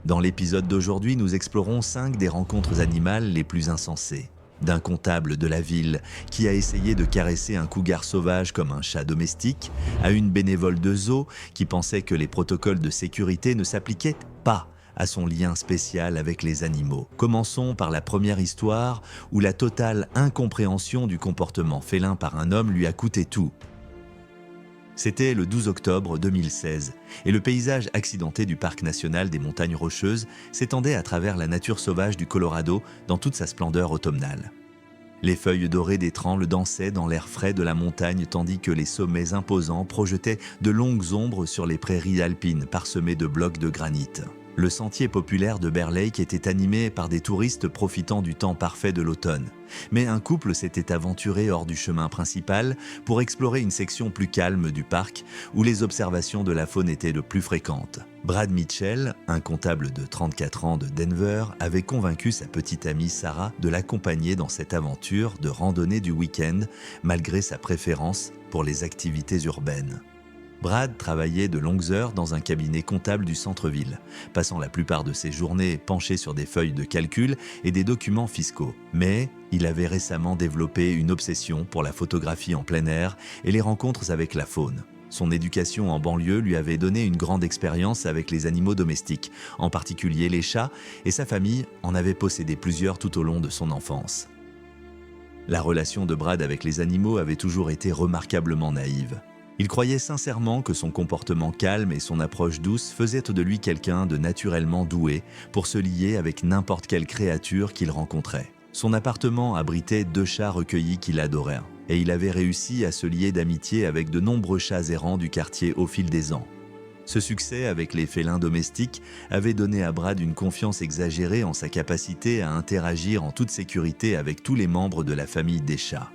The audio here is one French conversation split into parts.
Dans l'épisode d'aujourd'hui, nous explorons 5 des rencontres animales les plus insensées. D'un comptable de la ville qui a essayé de caresser un cougar sauvage comme un chat domestique, à une bénévole de zoo qui pensait que les protocoles de sécurité ne s'appliquaient pas à son lien spécial avec les animaux. Commençons par la première histoire où la totale incompréhension du comportement félin par un homme lui a coûté tout. C'était le 12 octobre 2016 et le paysage accidenté du parc national des Montagnes Rocheuses s'étendait à travers la nature sauvage du Colorado dans toute sa splendeur automnale. Les feuilles dorées des trembles dansaient dans l'air frais de la montagne tandis que les sommets imposants projetaient de longues ombres sur les prairies alpines parsemées de blocs de granit. Le sentier populaire de Bear Lake était animé par des touristes profitant du temps parfait de l'automne. Mais un couple s'était aventuré hors du chemin principal pour explorer une section plus calme du parc où les observations de la faune étaient de plus fréquentes. Brad Mitchell, un comptable de 34 ans de Denver, avait convaincu sa petite amie Sarah de l'accompagner dans cette aventure de randonnée du week-end malgré sa préférence pour les activités urbaines. Brad travaillait de longues heures dans un cabinet comptable du centre-ville, passant la plupart de ses journées penché sur des feuilles de calcul et des documents fiscaux. Mais il avait récemment développé une obsession pour la photographie en plein air et les rencontres avec la faune. Son éducation en banlieue lui avait donné une grande expérience avec les animaux domestiques, en particulier les chats, et sa famille en avait possédé plusieurs tout au long de son enfance. La relation de Brad avec les animaux avait toujours été remarquablement naïve. Il croyait sincèrement que son comportement calme et son approche douce faisaient de lui quelqu'un de naturellement doué pour se lier avec n'importe quelle créature qu'il rencontrait. Son appartement abritait 2 chats recueillis qu'il adorait, et il avait réussi à se lier d'amitié avec de nombreux chats errants du quartier au fil des ans. Ce succès avec les félins domestiques avait donné à Brad une confiance exagérée en sa capacité à interagir en toute sécurité avec tous les membres de la famille des chats.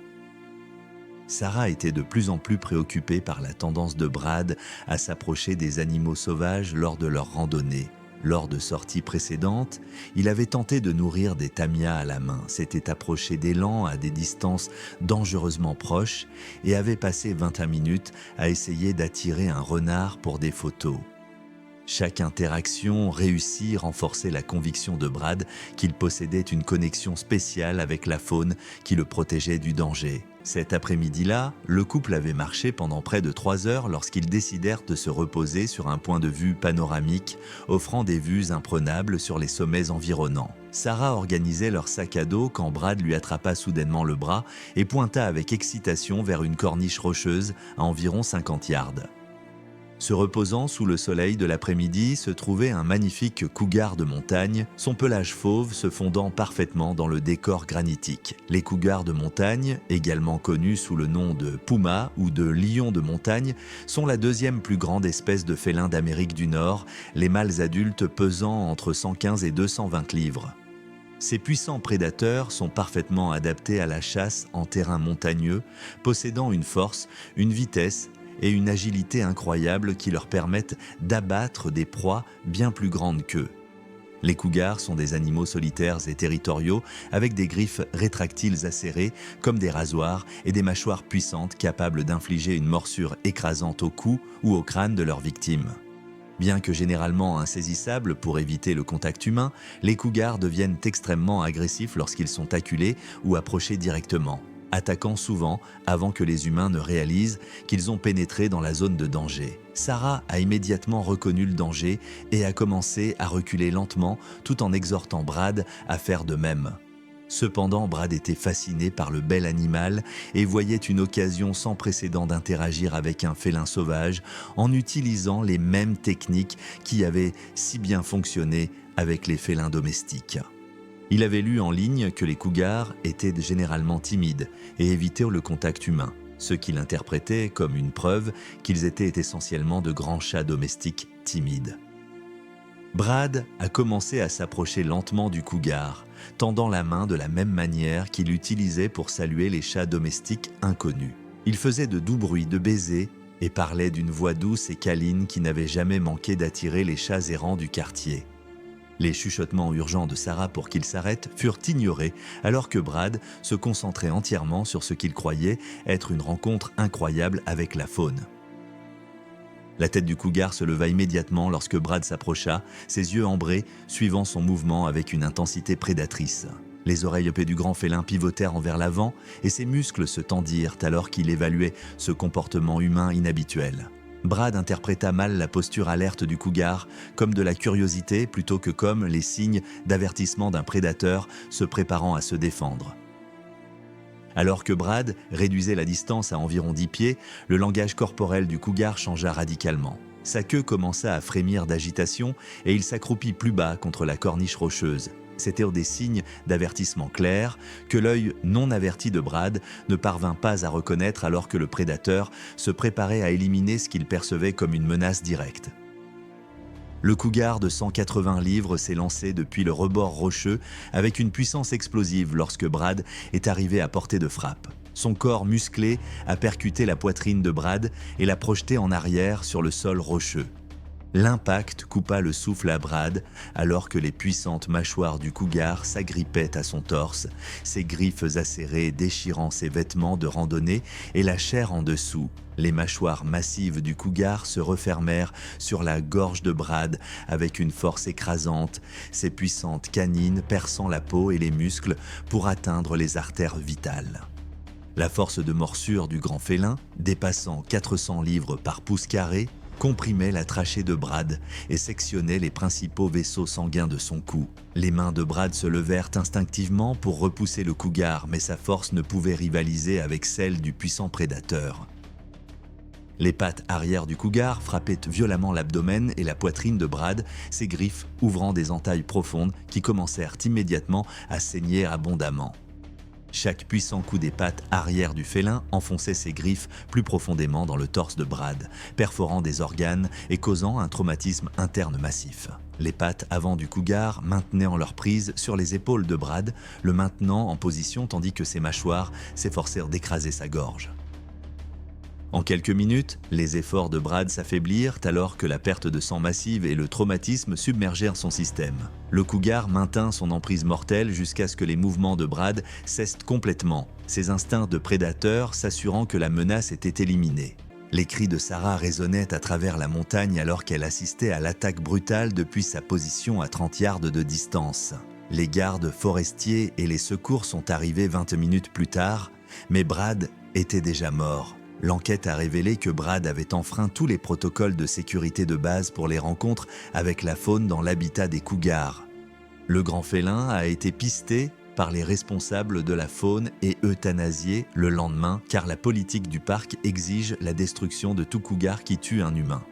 Sarah était de plus en plus préoccupée par la tendance de Brad à s'approcher des animaux sauvages lors de leurs randonnées. Lors de sorties précédentes, il avait tenté de nourrir des tamias à la main, s'était approché d'élan à des distances dangereusement proches et avait passé 21 minutes à essayer d'attirer un renard pour des photos. Chaque interaction réussie renforçait la conviction de Brad qu'il possédait une connexion spéciale avec la faune qui le protégeait du danger. Cet après-midi-là, le couple avait marché pendant près de 3 heures lorsqu'ils décidèrent de se reposer sur un point de vue panoramique, offrant des vues imprenables sur les sommets environnants. Sarah organisait leur sac à dos quand Brad lui attrapa soudainement le bras et pointa avec excitation vers une corniche rocheuse à environ 50 yards. Se reposant sous le soleil de l'après-midi se trouvait un magnifique cougar de montagne, son pelage fauve se fondant parfaitement dans le décor granitique. Les cougars de montagne, également connus sous le nom de puma ou de lion de montagne, sont la 2e plus grande espèce de félin d'Amérique du Nord, les mâles adultes pesant entre 115 et 220 livres. Ces puissants prédateurs sont parfaitement adaptés à la chasse en terrain montagneux, possédant une force, une vitesse et une agilité incroyables qui leur permettent d'abattre des proies bien plus grandes qu'eux. Les cougars sont des animaux solitaires et territoriaux avec des griffes rétractiles acérées comme des rasoirs et des mâchoires puissantes capables d'infliger une morsure écrasante au cou ou au crâne de leur victime. Bien que généralement insaisissables pour éviter le contact humain, les cougars deviennent extrêmement agressifs lorsqu'ils sont acculés ou approchés directement, attaquant souvent avant que les humains ne réalisent qu'ils ont pénétré dans la zone de danger. Sarah a immédiatement reconnu le danger et a commencé à reculer lentement tout en exhortant Brad à faire de même. Cependant, Brad était fasciné par le bel animal et voyait une occasion sans précédent d'interagir avec un félin sauvage en utilisant les mêmes techniques qui avaient si bien fonctionné avec les félins domestiques. Il avait lu en ligne que les cougars étaient généralement timides et évitaient le contact humain, ce qu'il interprétait comme une preuve qu'ils étaient essentiellement de grands chats domestiques timides. Brad a commencé à s'approcher lentement du cougar, tendant la main de la même manière qu'il utilisait pour saluer les chats domestiques inconnus. Il faisait de doux bruits de baisers et parlait d'une voix douce et câline qui n'avait jamais manqué d'attirer les chats errants du quartier. Les chuchotements urgents de Sarah pour qu'il s'arrête furent ignorés alors que Brad se concentrait entièrement sur ce qu'il croyait être une rencontre incroyable avec la faune. La tête du cougar se leva immédiatement lorsque Brad s'approcha, ses yeux ambrés, suivant son mouvement avec une intensité prédatrice. Les oreilles épais du grand félin pivotèrent vers l'avant et ses muscles se tendirent alors qu'il évaluait ce comportement humain inhabituel. Brad interpréta mal la posture alerte du cougar comme de la curiosité plutôt que comme les signes d'avertissement d'un prédateur se préparant à se défendre. Alors que Brad réduisait la distance à environ 10 pieds, le langage corporel du cougar changea radicalement. Sa queue commença à frémir d'agitation et il s'accroupit plus bas contre la corniche rocheuse. C'étaient des signes d'avertissement clairs que l'œil non averti de Brad ne parvint pas à reconnaître alors que le prédateur se préparait à éliminer ce qu'il percevait comme une menace directe. Le cougar de 180 livres s'est lancé depuis le rebord rocheux avec une puissance explosive lorsque Brad est arrivé à portée de frappe. Son corps musclé a percuté la poitrine de Brad et l'a projeté en arrière sur le sol rocheux. L'impact coupa le souffle à Brad alors que les puissantes mâchoires du cougar s'agrippaient à son torse, ses griffes acérées déchirant ses vêtements de randonnée et la chair en dessous. Les mâchoires massives du cougar se refermèrent sur la gorge de Brad avec une force écrasante, ses puissantes canines perçant la peau et les muscles pour atteindre les artères vitales. La force de morsure du grand félin, dépassant 400 livres par pouce carré, comprimait la trachée de Brad et sectionnait les principaux vaisseaux sanguins de son cou. Les mains de Brad se levèrent instinctivement pour repousser le cougar, mais sa force ne pouvait rivaliser avec celle du puissant prédateur. Les pattes arrière du cougar frappaient violemment l'abdomen et la poitrine de Brad, ses griffes ouvrant des entailles profondes qui commencèrent immédiatement à saigner abondamment. Chaque puissant coup des pattes arrière du félin enfonçait ses griffes plus profondément dans le torse de Brad, perforant des organes et causant un traumatisme interne massif. Les pattes avant du cougar maintenaient en leur prise sur les épaules de Brad, le maintenant en position tandis que ses mâchoires s'efforcèrent d'écraser sa gorge. En quelques minutes, les efforts de Brad s'affaiblirent alors que la perte de sang massive et le traumatisme submergèrent son système. Le cougar maintint son emprise mortelle jusqu'à ce que les mouvements de Brad cessent complètement, ses instincts de prédateur s'assurant que la menace était éliminée. Les cris de Sarah résonnaient à travers la montagne alors qu'elle assistait à l'attaque brutale depuis sa position à 30 yards de distance. Les gardes forestiers et les secours sont arrivés 20 minutes plus tard, mais Brad était déjà mort. L'enquête a révélé que Brad avait enfreint tous les protocoles de sécurité de base pour les rencontres avec la faune dans l'habitat des cougars. Le grand félin a été pisté par les responsables de la faune et euthanasié le lendemain car la politique du parc exige la destruction de tout cougar qui tue un humain.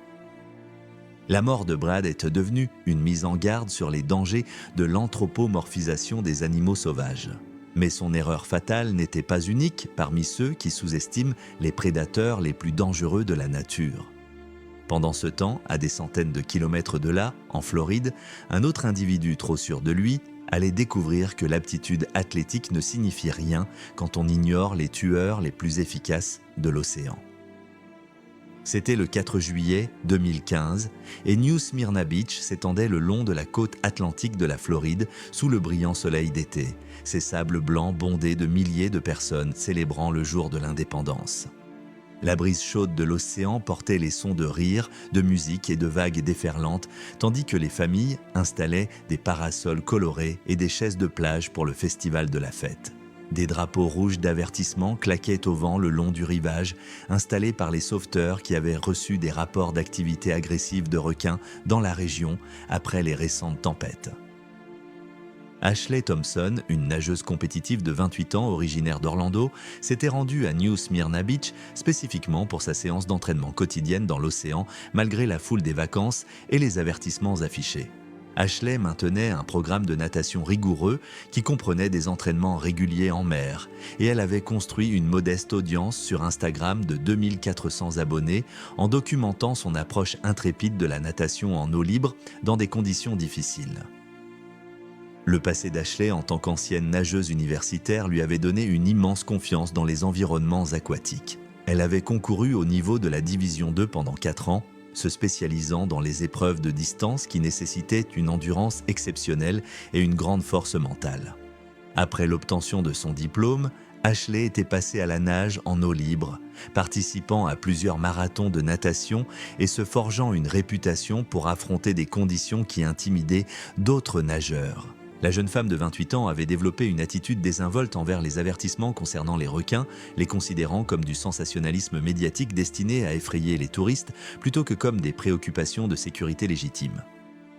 La mort de Brad est devenue une mise en garde sur les dangers de l'anthropomorphisation des animaux sauvages. Mais son erreur fatale n'était pas unique parmi ceux qui sous-estiment les prédateurs les plus dangereux de la nature. Pendant ce temps, à des centaines de kilomètres de là, en Floride, un autre individu trop sûr de lui allait découvrir que l'aptitude athlétique ne signifie rien quand on ignore les tueurs les plus efficaces de l'océan. C'était le 4 juillet 2015 et New Smyrna Beach s'étendait le long de la côte atlantique de la Floride sous le brillant soleil d'été, ses sables blancs bondés de milliers de personnes célébrant le jour de l'indépendance. La brise chaude de l'océan portait les sons de rire, de musique et de vagues déferlantes, tandis que les familles installaient des parasols colorés et des chaises de plage pour le festival de la fête. Des drapeaux rouges d'avertissement claquaient au vent le long du rivage, installés par les sauveteurs qui avaient reçu des rapports d'activité agressive de requins dans la région après les récentes tempêtes. Ashley Thompson, une nageuse compétitive de 28 ans originaire d'Orlando, s'était rendue à New Smyrna Beach spécifiquement pour sa séance d'entraînement quotidienne dans l'océan malgré la foule des vacances et les avertissements affichés. Ashley maintenait un programme de natation rigoureux qui comprenait des entraînements réguliers en mer et elle avait construit une modeste audience sur Instagram de 2400 abonnés en documentant son approche intrépide de la natation en eau libre dans des conditions difficiles. Le passé d'Ashley en tant qu'ancienne nageuse universitaire lui avait donné une immense confiance dans les environnements aquatiques. Elle avait concouru au niveau de la Division 2 pendant 4 ans, se spécialisant dans les épreuves de distance qui nécessitaient une endurance exceptionnelle et une grande force mentale. Après l'obtention de son diplôme, Ashley était passé à la nage en eau libre, participant à plusieurs marathons de natation et se forgeant une réputation pour affronter des conditions qui intimidaient d'autres nageurs. La jeune femme de 28 ans avait développé une attitude désinvolte envers les avertissements concernant les requins, les considérant comme du sensationnalisme médiatique destiné à effrayer les touristes plutôt que comme des préoccupations de sécurité légitimes.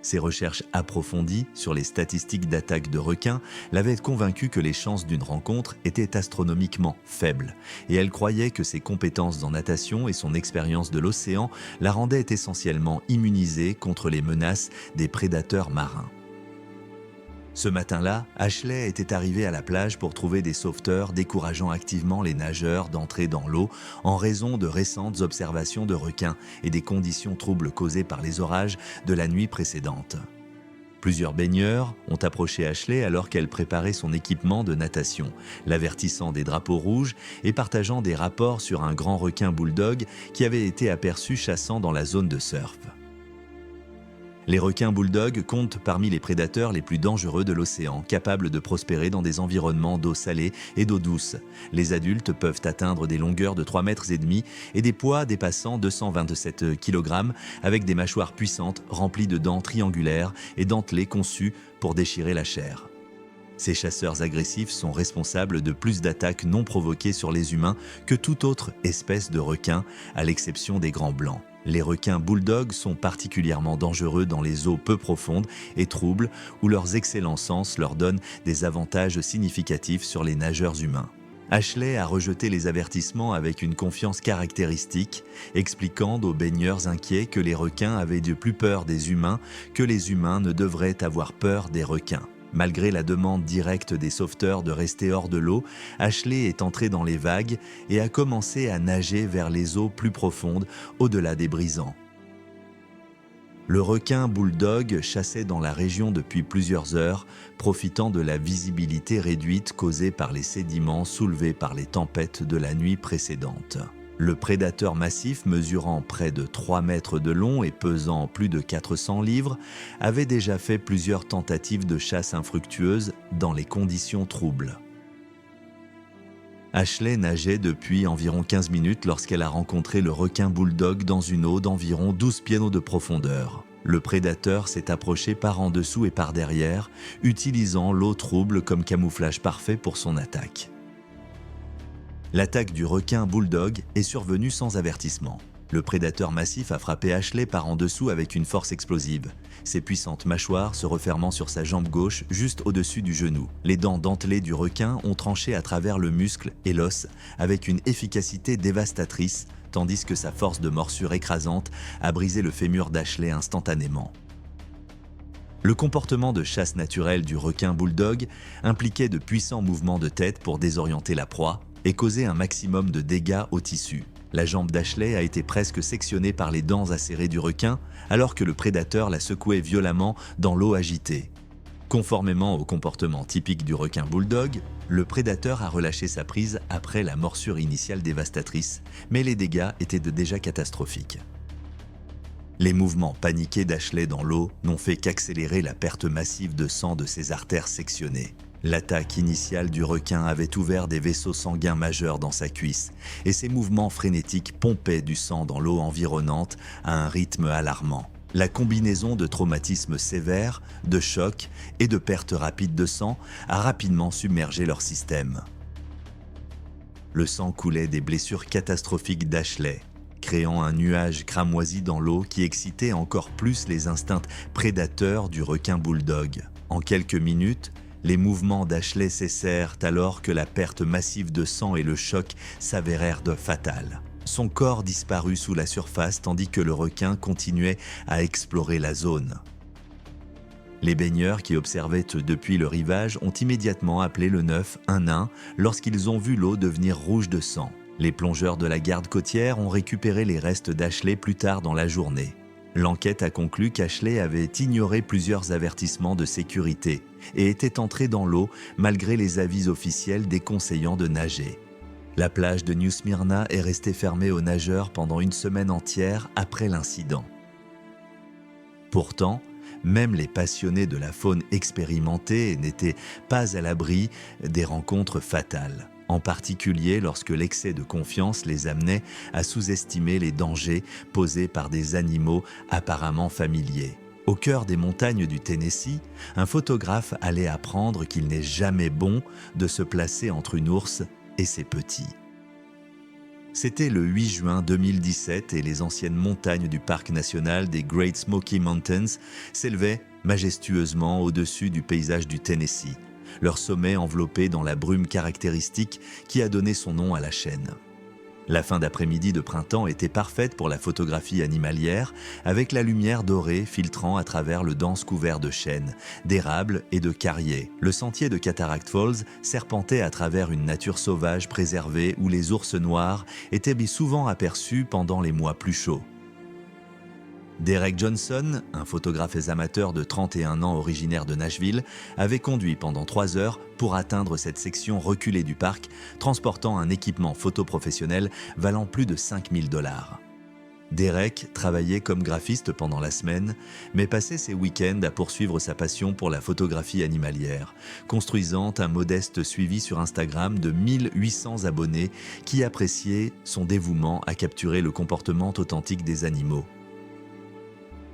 Ses recherches approfondies sur les statistiques d'attaques de requins l'avaient convaincue que les chances d'une rencontre étaient astronomiquement faibles, et elle croyait que ses compétences en natation et son expérience de l'océan la rendaient essentiellement immunisée contre les menaces des prédateurs marins. Ce matin-là, Ashley était arrivée à la plage pour trouver des sauveteurs décourageant activement les nageurs d'entrer dans l'eau en raison de récentes observations de requins et des conditions troubles causées par les orages de la nuit précédente. Plusieurs baigneurs ont approché Ashley alors qu'elle préparait son équipement de natation, l'avertissant des drapeaux rouges et partageant des rapports sur un grand requin bulldog qui avait été aperçu chassant dans la zone de surf. Les requins bulldogs comptent parmi les prédateurs les plus dangereux de l'océan, capables de prospérer dans des environnements d'eau salée et d'eau douce. Les adultes peuvent atteindre des longueurs de 3,5 mètres et des poids dépassant 227 kg avec des mâchoires puissantes remplies de dents triangulaires et dentelées conçues pour déchirer la chair. Ces chasseurs agressifs sont responsables de plus d'attaques non provoquées sur les humains que toute autre espèce de requin, à l'exception des grands blancs. Les requins bulldogs sont particulièrement dangereux dans les eaux peu profondes et troubles où leurs excellents sens leur donnent des avantages significatifs sur les nageurs humains. Ashley a rejeté les avertissements avec une confiance caractéristique, expliquant aux baigneurs inquiets que les requins avaient de plus peur des humains que les humains ne devraient avoir peur des requins. Malgré la demande directe des sauveteurs de rester hors de l'eau, Ashley est entrée dans les vagues et a commencé à nager vers les eaux plus profondes, au-delà des brisants. Le requin bulldog chassait dans la région depuis plusieurs heures, profitant de la visibilité réduite causée par les sédiments soulevés par les tempêtes de la nuit précédente. Le prédateur massif, mesurant près de 3 mètres de long et pesant plus de 400 livres, avait déjà fait plusieurs tentatives de chasse infructueuses dans les conditions troubles. Ashley nageait depuis environ 15 minutes lorsqu'elle a rencontré le requin bulldog dans une eau d'environ 12 pieds de profondeur. Le prédateur s'est approché par en dessous et par derrière, utilisant l'eau trouble comme camouflage parfait pour son attaque. L'attaque du requin bulldog est survenue sans avertissement. Le prédateur massif a frappé Ashley par en dessous avec une force explosive, ses puissantes mâchoires se refermant sur sa jambe gauche juste au-dessus du genou. Les dents dentelées du requin ont tranché à travers le muscle et l'os avec une efficacité dévastatrice, tandis que sa force de morsure écrasante a brisé le fémur d'Ashley instantanément. Le comportement de chasse naturelle du requin bulldog impliquait de puissants mouvements de tête pour désorienter la proie et causer un maximum de dégâts au tissu. La jambe d'Ashley a été presque sectionnée par les dents acérées du requin, alors que le prédateur la secouait violemment dans l'eau agitée. Conformément au comportement typique du requin bulldog, le prédateur a relâché sa prise après la morsure initiale dévastatrice, mais les dégâts étaient déjà catastrophiques. Les mouvements paniqués d'Ashley dans l'eau n'ont fait qu'accélérer la perte massive de sang de ses artères sectionnées. L'attaque initiale du requin avait ouvert des vaisseaux sanguins majeurs dans sa cuisse et ses mouvements frénétiques pompaient du sang dans l'eau environnante à un rythme alarmant. La combinaison de traumatismes sévères, de chocs et de pertes rapides de sang a rapidement submergé leur système. Le sang coulait des blessures catastrophiques d'Ashley, créant un nuage cramoisi dans l'eau qui excitait encore plus les instincts prédateurs du requin bulldog. En quelques minutes, les mouvements d'Ashley cessèrent alors que la perte massive de sang et le choc s'avérèrent fatals. Son corps disparut sous la surface tandis que le requin continuait à explorer la zone. Les baigneurs qui observaient depuis le rivage ont immédiatement appelé le 911 lorsqu'ils ont vu l'eau devenir rouge de sang. Les plongeurs de la garde côtière ont récupéré les restes d'Ashley plus tard dans la journée. L'enquête a conclu qu'Ashley avait ignoré plusieurs avertissements de sécurité et était entré dans l'eau malgré les avis officiels déconseillant de nager. La plage de New Smyrna est restée fermée aux nageurs pendant une semaine entière après l'incident. Pourtant, même les passionnés de la faune expérimentée n'étaient pas à l'abri des rencontres fatales. en particulier lorsque l'excès de confiance les amenait à sous-estimer les dangers posés par des animaux apparemment familiers. Au cœur des montagnes du Tennessee, un photographe allait apprendre qu'il n'est jamais bon de se placer entre une ours et ses petits. C'était le 8 juin 2017 et les anciennes montagnes du parc national des Great Smoky Mountains s'élevaient majestueusement au-dessus du paysage du Tennessee, leur sommet enveloppé dans la brume caractéristique qui a donné son nom à la chaîne. La fin d'après-midi de printemps était parfaite pour la photographie animalière, avec la lumière dorée filtrant à travers le dense couvert de chênes, d'érables et de carriers. Le sentier de Cataract Falls serpentait à travers une nature sauvage préservée où les ours noirs étaient souvent aperçus pendant les mois plus chauds. Derek Johnson, un photographe amateur de 31 ans originaire de Nashville, avait conduit pendant 3 heures pour atteindre cette section reculée du parc, transportant un équipement photo professionnel valant plus de $5 000. Derek travaillait comme graphiste pendant la semaine, mais passait ses week-ends à poursuivre sa passion pour la photographie animalière, construisant un modeste suivi sur Instagram de 1800 abonnés qui appréciaient son dévouement à capturer le comportement authentique des animaux.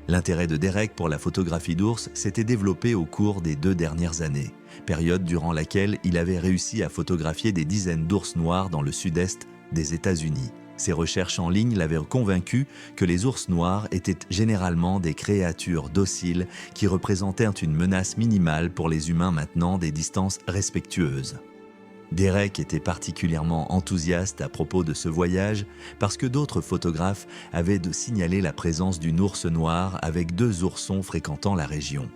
L'intérêt de Derek pour la photographie d'ours s'était développé au cours des 2 dernières années, période durant laquelle il avait réussi à photographier des dizaines d'ours noirs dans le sud-est des États-Unis. Ses recherches en ligne l'avaient convaincu que les ours noirs étaient généralement des créatures dociles qui représentaient une menace minimale pour les humains maintenant des distances respectueuses. Derek était particulièrement enthousiaste à propos de ce voyage parce que d'autres photographes avaient signalé la présence d'une ours noire avec 2 oursons fréquentant la région.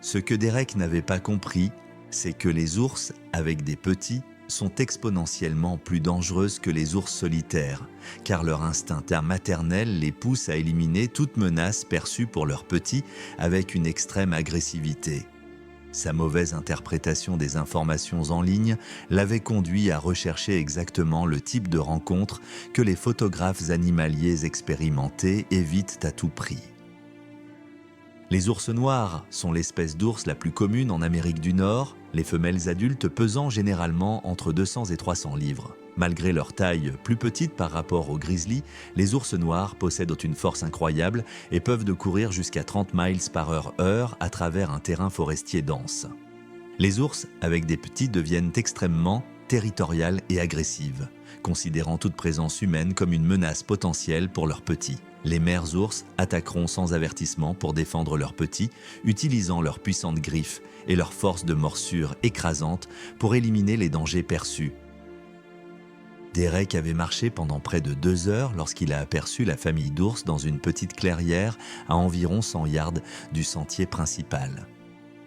Ce que Derek n'avait pas compris, c'est que les ours avec des petits sont exponentiellement plus dangereuses que les ours solitaires, car leur instinct maternel les pousse à éliminer toute menace perçue pour leurs petits avec une extrême agressivité. Sa mauvaise interprétation des informations en ligne l'avait conduit à rechercher exactement le type de rencontre que les photographes animaliers expérimentés évitent à tout prix. Les ours noirs sont l'espèce d'ours la plus commune en Amérique du Nord, les femelles adultes pesant généralement entre 200 et 300 livres. Malgré leur taille plus petite par rapport aux grizzlies, les ours noirs possèdent une force incroyable et peuvent courir jusqu'à 30 miles par heure à travers un terrain forestier dense. Les ours avec des petits deviennent extrêmement territoriales et agressives, considérant toute présence humaine comme une menace potentielle pour leurs petits. Les mères ours attaqueront sans avertissement pour défendre leurs petits, utilisant leurs puissantes griffes et leur force de morsure écrasante pour éliminer les dangers perçus. Derek avait marché pendant près de 2 heures lorsqu'il a aperçu la famille d'ours dans une petite clairière à environ 100 yards du sentier principal.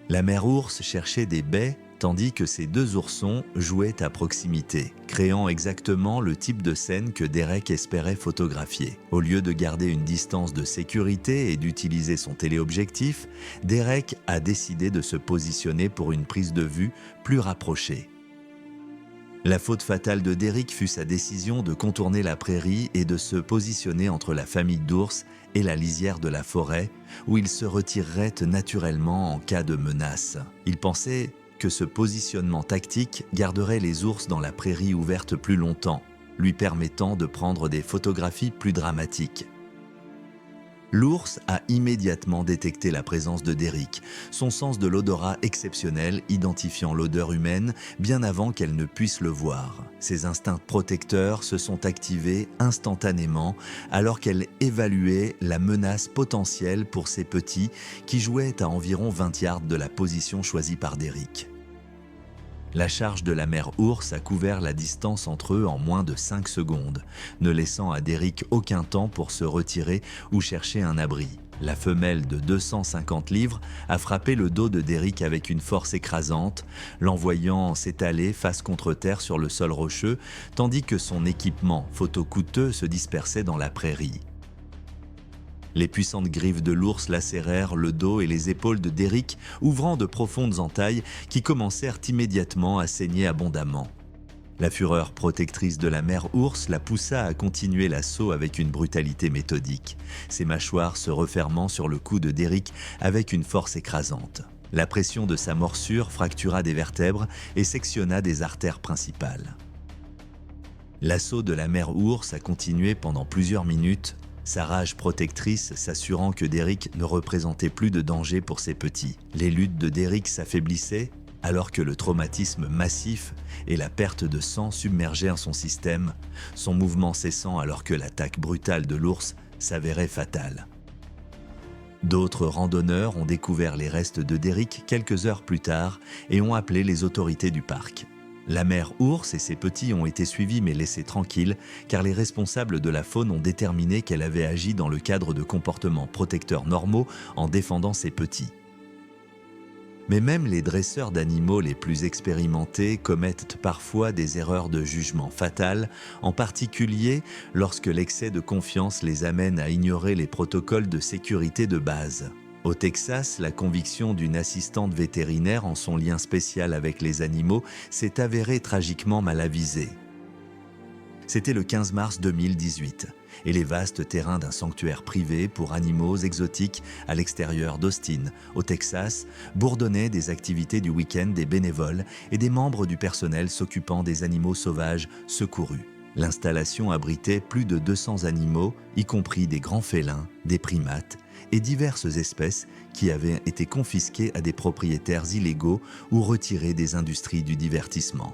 La mère ours cherchait des baies tandis que ses 2 oursons jouaient à proximité, créant exactement le type de scène que Derek espérait photographier. Au lieu de garder une distance de sécurité et d'utiliser son téléobjectif, Derek a décidé de se positionner pour une prise de vue plus rapprochée. La faute fatale de Derek fut sa décision de contourner la prairie et de se positionner entre la famille d'ours et la lisière de la forêt, où il se retirerait naturellement en cas de menace. Il pensait que ce positionnement tactique garderait les ours dans la prairie ouverte plus longtemps, lui permettant de prendre des photographies plus dramatiques. L'ours a immédiatement détecté la présence de Derek, son sens de l'odorat exceptionnel identifiant l'odeur humaine bien avant qu'elle ne puisse le voir. Ses instincts protecteurs se sont activés instantanément alors qu'elle évaluait la menace potentielle pour ses petits qui jouaient à environ 20 yards de la position choisie par Derek. La charge de la mère ours a couvert la distance entre eux en moins de 5 secondes, ne laissant à Derek aucun temps pour se retirer ou chercher un abri. La femelle de 250 livres a frappé le dos de Derek avec une force écrasante, l'envoyant s'étaler face contre terre sur le sol rocheux, tandis que son équipement photo coûteux se dispersait dans la prairie. Les puissantes griffes de l'ours lacérèrent le dos et les épaules de Derek, ouvrant de profondes entailles qui commencèrent immédiatement à saigner abondamment. La fureur protectrice de la mère ours la poussa à continuer l'assaut avec une brutalité méthodique, ses mâchoires se refermant sur le cou de Derek avec une force écrasante. La pression de sa morsure fractura des vertèbres et sectionna des artères principales. L'assaut de la mère ours a continué pendant plusieurs minutes, sa rage protectrice s'assurant que Derrick ne représentait plus de danger pour ses petits. Les luttes de Derrick s'affaiblissaient alors que le traumatisme massif et la perte de sang submergèrent son système, son mouvement cessant alors que l'attaque brutale de l'ours s'avérait fatale. D'autres randonneurs ont découvert les restes de Derrick quelques heures plus tard et ont appelé les autorités du parc. La mère ours et ses petits ont été suivis mais laissés tranquilles car les responsables de la faune ont déterminé qu'elle avait agi dans le cadre de comportements protecteurs normaux en défendant ses petits. Mais même les dresseurs d'animaux les plus expérimentés commettent parfois des erreurs de jugement fatales, en particulier lorsque l'excès de confiance les amène à ignorer les protocoles de sécurité de base. Au Texas, la conviction d'une assistante vétérinaire en son lien spécial avec les animaux s'est avérée tragiquement mal avisée. C'était le 15 mars 2018, et les vastes terrains d'un sanctuaire privé pour animaux exotiques à l'extérieur d'Austin, au Texas, bourdonnaient des activités du week-end des bénévoles et des membres du personnel s'occupant des animaux sauvages secourus. L'installation abritait plus de 200 animaux, y compris des grands félins, des primates et diverses espèces qui avaient été confisquées à des propriétaires illégaux ou retirées des industries du divertissement.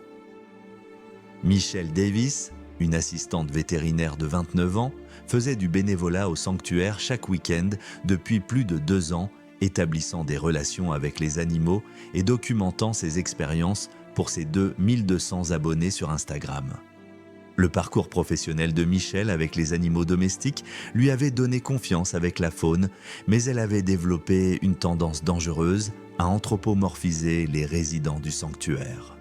Michelle Davis, une assistante vétérinaire de 29 ans, faisait du bénévolat au sanctuaire chaque week-end depuis plus de 2 ans, établissant des relations avec les animaux et documentant ses expériences pour ses 1200 abonnés sur Instagram. Le parcours professionnel de Michelle avec les animaux domestiques lui avait donné confiance avec la faune, mais elle avait développé une tendance dangereuse à anthropomorphiser les résidents du sanctuaire.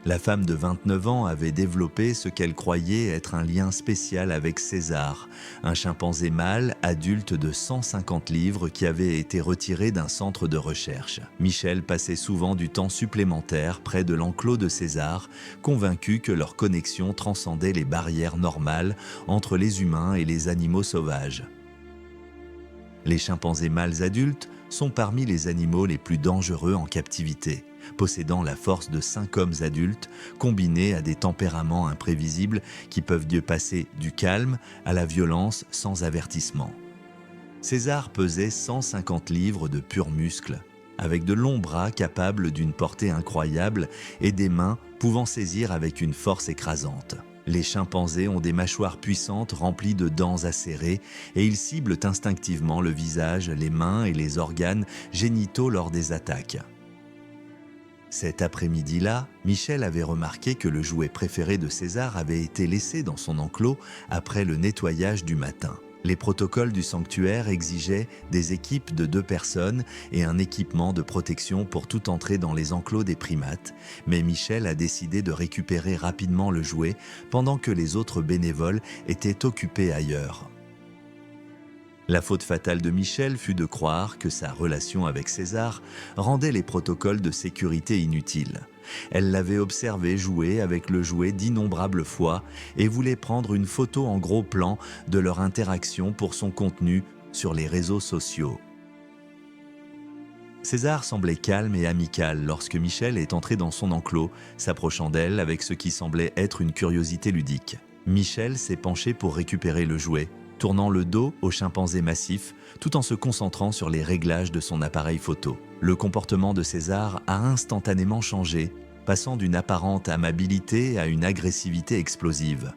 La femme de 29 ans avait développé ce qu'elle croyait être un lien spécial avec César, un chimpanzé mâle adulte de 150 livres qui avait été retiré d'un centre de recherche. Michelle passait souvent du temps supplémentaire près de l'enclos de César, convaincue que leur connexion transcendait les barrières normales entre les humains et les animaux sauvages. Les chimpanzés mâles adultes sont parmi les animaux les plus dangereux en captivité, possédant la force de 5 hommes adultes combinés à des tempéraments imprévisibles qui peuvent passer du calme à la violence sans avertissement. César pesait 150 livres de pur muscle, avec de longs bras capables d'une portée incroyable et des mains pouvant saisir avec une force écrasante. Les chimpanzés ont des mâchoires puissantes remplies de dents acérées et ils ciblent instinctivement le visage, les mains et les organes génitaux lors des attaques. Cet après-midi-là, Michelle avait remarqué que le jouet préféré de César avait été laissé dans son enclos après le nettoyage du matin. Les protocoles du sanctuaire exigeaient des équipes de 2 personnes et un équipement de protection pour tout entrer dans les enclos des primates, mais Michelle a décidé de récupérer rapidement le jouet pendant que les autres bénévoles étaient occupés ailleurs. La faute fatale de Michelle fut de croire que sa relation avec César rendait les protocoles de sécurité inutiles. Elle l'avait observé jouer avec le jouet d'innombrables fois et voulait prendre une photo en gros plan de leur interaction pour son contenu sur les réseaux sociaux. César semblait calme et amical lorsque Michelle est entrée dans son enclos, s'approchant d'elle avec ce qui semblait être une curiosité ludique. Michelle s'est penchée pour récupérer le jouet, tournant le dos au chimpanzé massif tout en se concentrant sur les réglages de son appareil photo. Le comportement de César a instantanément changé, passant d'une apparente amabilité à une agressivité explosive.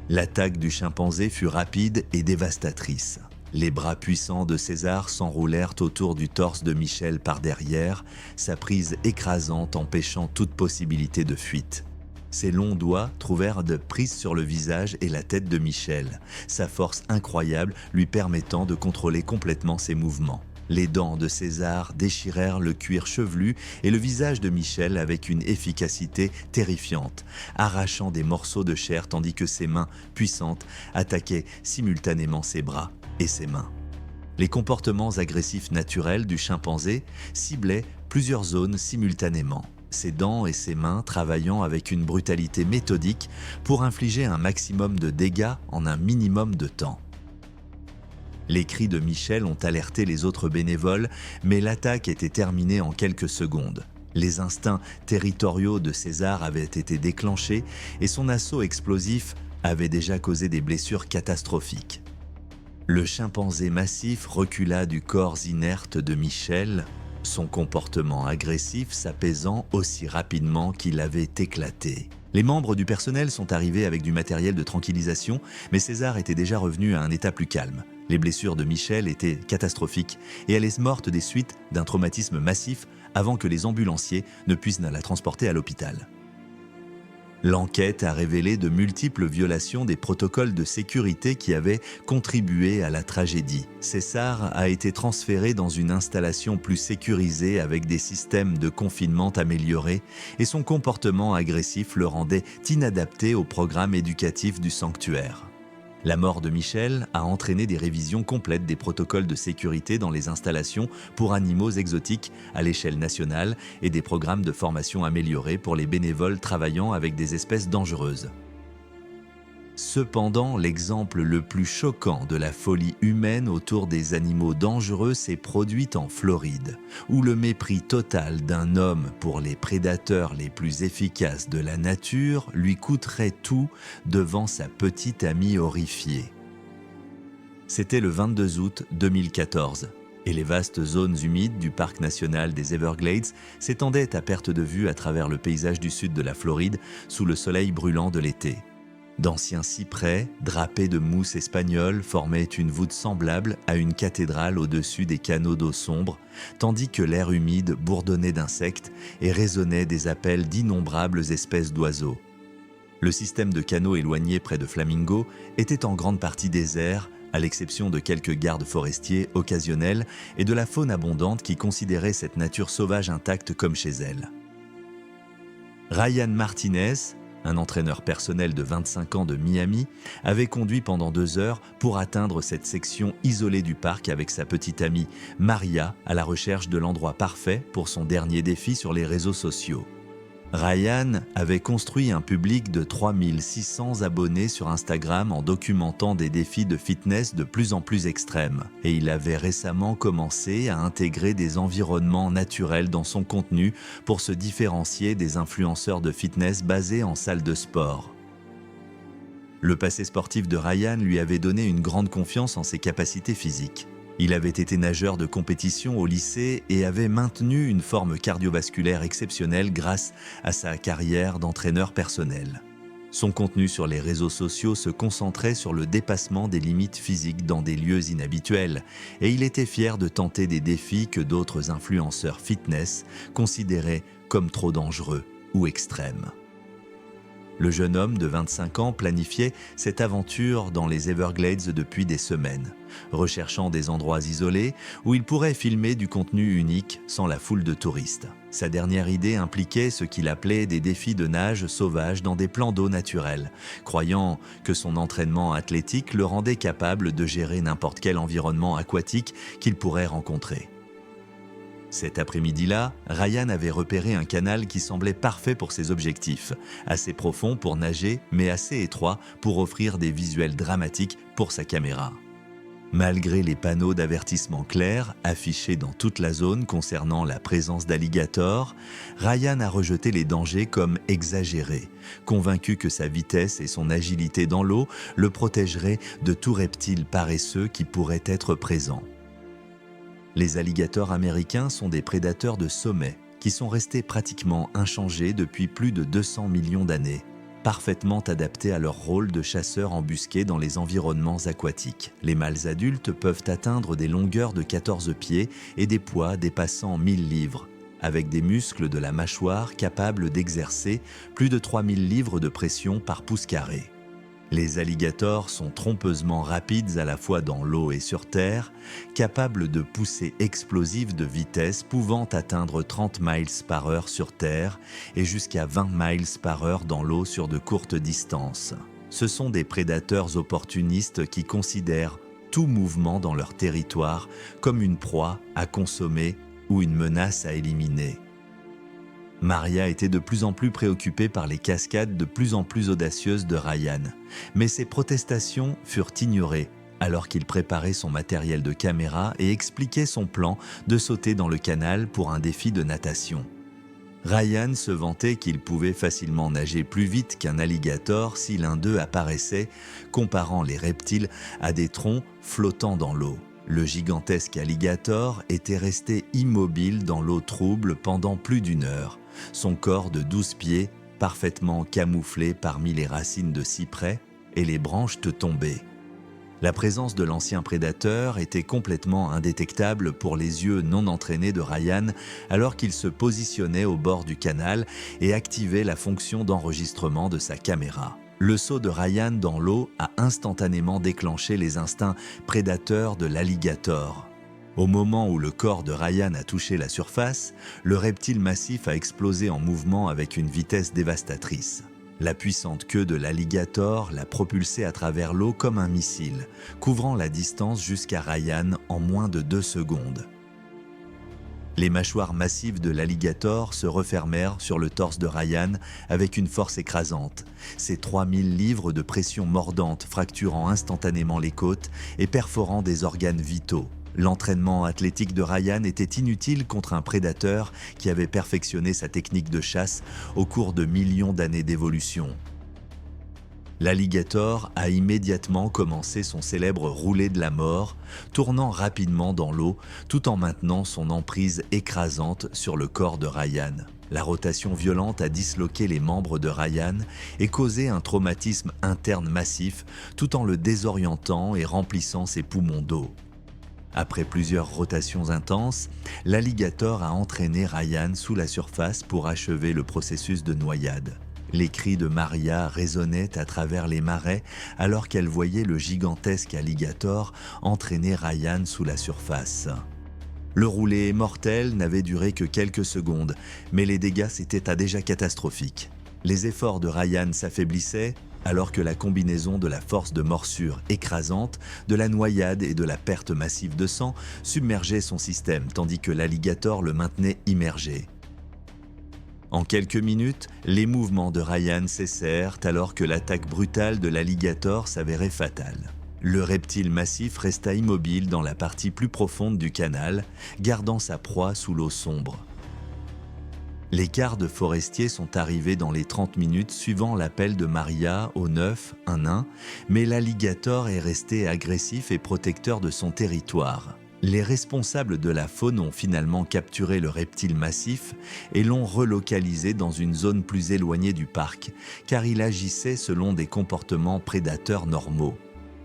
L'attaque du chimpanzé fut rapide et dévastatrice. Les bras puissants de César s'enroulèrent autour du torse de Michelle par derrière, sa prise écrasante empêchant toute possibilité de fuite. Ses longs doigts trouvèrent de prise sur le visage et la tête de Michelle, sa force incroyable lui permettant de contrôler complètement ses mouvements. Les dents de César déchirèrent le cuir chevelu et le visage de Michelle avec une efficacité terrifiante, arrachant des morceaux de chair tandis que ses mains puissantes attaquaient simultanément ses bras et ses mains. Les comportements agressifs naturels du chimpanzé ciblaient plusieurs zones simultanément, ses dents et ses mains travaillant avec une brutalité méthodique pour infliger un maximum de dégâts en un minimum de temps. Les cris de Michel ont alerté les autres bénévoles, mais l'attaque était terminée en quelques secondes. Les instincts territoriaux de César avaient été déclenchés et son assaut explosif avait déjà causé des blessures catastrophiques. Le chimpanzé massif recula du corps inerte de Michel, son comportement agressif s'apaisant aussi rapidement qu'il avait éclaté. Les membres du personnel sont arrivés avec du matériel de tranquillisation, mais César était déjà revenu à un état plus calme. Les blessures de Michel étaient catastrophiques et elle est morte des suites d'un traumatisme massif avant que les ambulanciers ne puissent la transporter à l'hôpital. L'enquête a révélé de multiples violations des protocoles de sécurité qui avaient contribué à la tragédie. César a été transféré dans une installation plus sécurisée avec des systèmes de confinement améliorés et son comportement agressif le rendait inadapté au programme éducatif du sanctuaire. La mort de Michel a entraîné des révisions complètes des protocoles de sécurité dans les installations pour animaux exotiques à l'échelle nationale et des programmes de formation améliorés pour les bénévoles travaillant avec des espèces dangereuses. Cependant, l'exemple le plus choquant de la folie humaine autour des animaux dangereux s'est produit en Floride, où le mépris total d'un homme pour les prédateurs les plus efficaces de la nature lui coûterait tout devant sa petite amie horrifiée. C'était le 22 août 2014, et les vastes zones humides du parc national des Everglades s'étendaient à perte de vue à travers le paysage du sud de la Floride sous le soleil brûlant de l'été. D'anciens cyprès, drapés de mousse espagnole, formaient une voûte semblable à une cathédrale au-dessus des canaux d'eau sombre, tandis que l'air humide bourdonnait d'insectes et résonnait des appels d'innombrables espèces d'oiseaux. Le système de canaux éloignés près de Flamingo était en grande partie désert, à l'exception de quelques gardes forestiers occasionnels et de la faune abondante qui considérait cette nature sauvage intacte comme chez elle. Ryan Martinez, un entraîneur personnel de 25 ans de Miami, avait conduit pendant 2 heures pour atteindre cette section isolée du parc avec sa petite amie Maria à la recherche de l'endroit parfait pour son dernier défi sur les réseaux sociaux. Ryan avait construit un public de 3600 abonnés sur Instagram en documentant des défis de fitness de plus en plus extrêmes. Et il avait récemment commencé à intégrer des environnements naturels dans son contenu pour se différencier des influenceurs de fitness basés en salle de sport. Le passé sportif de Ryan lui avait donné une grande confiance en ses capacités physiques. Il avait été nageur de compétition au lycée et avait maintenu une forme cardiovasculaire exceptionnelle grâce à sa carrière d'entraîneur personnel. Son contenu sur les réseaux sociaux se concentrait sur le dépassement des limites physiques dans des lieux inhabituels et il était fier de tenter des défis que d'autres influenceurs fitness considéraient comme trop dangereux ou extrêmes. Le jeune homme de 25 ans planifiait cette aventure dans les Everglades depuis des semaines, recherchant des endroits isolés où il pourrait filmer du contenu unique sans la foule de touristes. Sa dernière idée impliquait ce qu'il appelait des défis de nage sauvage dans des plans d'eau naturels, croyant que son entraînement athlétique le rendait capable de gérer n'importe quel environnement aquatique qu'il pourrait rencontrer. Cet après-midi-là, Ryan avait repéré un canal qui semblait parfait pour ses objectifs, assez profond pour nager mais assez étroit pour offrir des visuels dramatiques pour sa caméra. Malgré les panneaux d'avertissement clairs affichés dans toute la zone concernant la présence d'alligators, Ryan a rejeté les dangers comme exagérés, convaincu que sa vitesse et son agilité dans l'eau le protégeraient de tout reptile paresseux qui pourrait être présent. Les alligators américains sont des prédateurs de sommet qui sont restés pratiquement inchangés depuis plus de 200 millions d'années, parfaitement adaptés à leur rôle de chasseurs embusqués dans les environnements aquatiques. Les mâles adultes peuvent atteindre des longueurs de 14 pieds et des poids dépassant 1000 livres, avec des muscles de la mâchoire capables d'exercer plus de 3000 livres de pression par pouce carré. Les alligators sont trompeusement rapides à la fois dans l'eau et sur terre, capables de poussées explosives de vitesse pouvant atteindre 30 miles par heure sur terre et jusqu'à 20 miles par heure dans l'eau sur de courtes distances. Ce sont des prédateurs opportunistes qui considèrent tout mouvement dans leur territoire comme une proie à consommer ou une menace à éliminer. Maria était de plus en plus préoccupée par les cascades de plus en plus audacieuses de Ryan, mais ses protestations furent ignorées alors qu'il préparait son matériel de caméra et expliquait son plan de sauter dans le canal pour un défi de natation. Ryan se vantait qu'il pouvait facilement nager plus vite qu'un alligator si l'un d'eux apparaissait, comparant les reptiles à des troncs flottant dans l'eau. Le gigantesque alligator était resté immobile dans l'eau trouble pendant plus d'1 heure, son corps de 12 pieds parfaitement camouflé parmi les racines de cyprès et les branches de tombées. La présence de l'ancien prédateur était complètement indétectable pour les yeux non entraînés de Ryan alors qu'il se positionnait au bord du canal et activait la fonction d'enregistrement de sa caméra. Le saut de Ryan dans l'eau a instantanément déclenché les instincts prédateurs de l'alligator. Au moment où le corps de Ryan a touché la surface, le reptile massif a explosé en mouvement avec une vitesse dévastatrice. La puissante queue de l'alligator l'a propulsé à travers l'eau comme un missile, couvrant la distance jusqu'à Ryan en moins de 2 secondes. Les mâchoires massives de l'alligator se refermèrent sur le torse de Ryan avec une force écrasante, ses 3000 livres de pression mordante fracturant instantanément les côtes et perforant des organes vitaux. L'entraînement athlétique de Ryan était inutile contre un prédateur qui avait perfectionné sa technique de chasse au cours de millions d'années d'évolution. L'alligator a immédiatement commencé son célèbre roulé de la mort, tournant rapidement dans l'eau tout en maintenant son emprise écrasante sur le corps de Ryan. La rotation violente a disloqué les membres de Ryan et causé un traumatisme interne massif tout en le désorientant et remplissant ses poumons d'eau. Après plusieurs rotations intenses, l'alligator a entraîné Ryan sous la surface pour achever le processus de noyade. Les cris de Maria résonnaient à travers les marais alors qu'elle voyait le gigantesque alligator entraîner Ryan sous la surface. Le roulé mortel n'avait duré que quelques secondes, mais les dégâts s'étaient déjà catastrophiques. Les efforts de Ryan s'affaiblissaient, alors que la combinaison de la force de morsure écrasante, de la noyade et de la perte massive de sang submergeait son système, tandis que l'alligator le maintenait immergé. En quelques minutes, les mouvements de Ryan cessèrent alors que l'attaque brutale de l'alligator s'avérait fatale. Le reptile massif resta immobile dans la partie plus profonde du canal, gardant sa proie sous l'eau sombre. Les gardes forestiers sont arrivés dans les 30 minutes suivant l'appel de Maria au 911, mais l'alligator est resté agressif et protecteur de son territoire. Les responsables de la faune ont finalement capturé le reptile massif et l'ont relocalisé dans une zone plus éloignée du parc, car il agissait selon des comportements prédateurs normaux.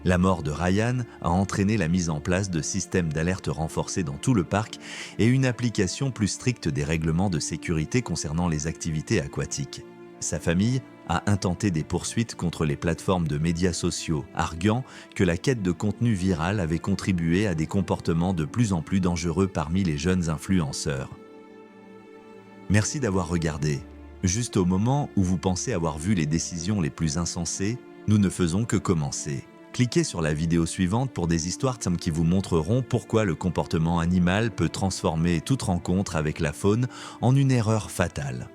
La mort de Ryan a entraîné la mise en place de systèmes d'alerte renforcés dans tout le parc et une application plus stricte des règlements de sécurité concernant les activités aquatiques. Sa famille a intenté des poursuites contre les plateformes de médias sociaux, arguant que la quête de contenu viral avait contribué à des comportements de plus en plus dangereux parmi les jeunes influenceurs. Merci d'avoir regardé. Juste au moment où vous pensez avoir vu les décisions les plus insensées, nous ne faisons que commencer. Cliquez sur la vidéo suivante pour des histoires qui vous montreront pourquoi le comportement animal peut transformer toute rencontre avec la faune en une erreur fatale.